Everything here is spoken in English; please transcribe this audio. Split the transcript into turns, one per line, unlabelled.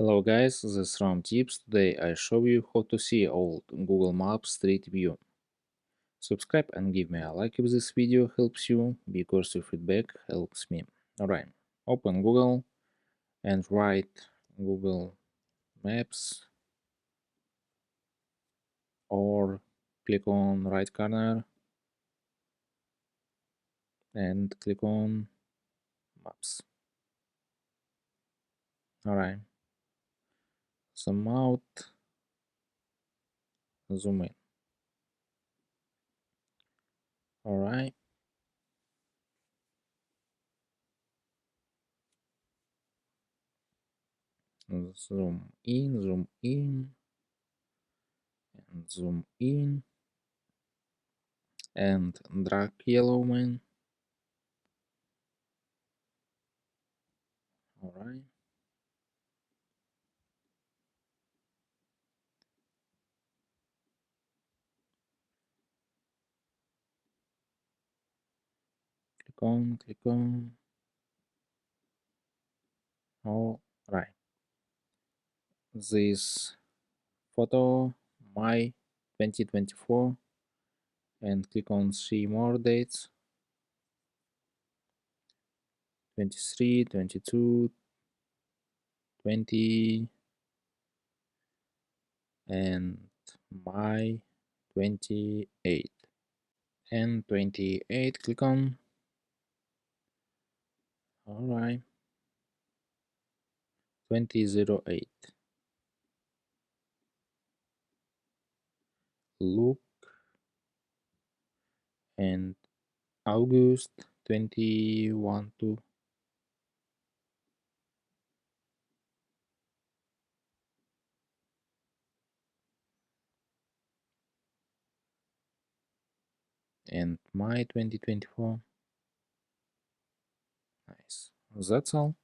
Hello guys, this is Ram Tips. Today I show you how to see old Google Maps Street View. Subscribe and give me a like if this video helps you, because your feedback helps me. Alright, open Google and write Google Maps or click on right corner and click on Maps. Alright, zoom out, zoom in. Alright, zoom in, and zoom in, and drag yellow man. Alright. Click on. Alright. This photo, May 2024, and click on see more dates. 23, 22, 20, and May 28. And 28, click on. Alright. 2008. Look, and August 21 to and May 2024. Nice. That's all.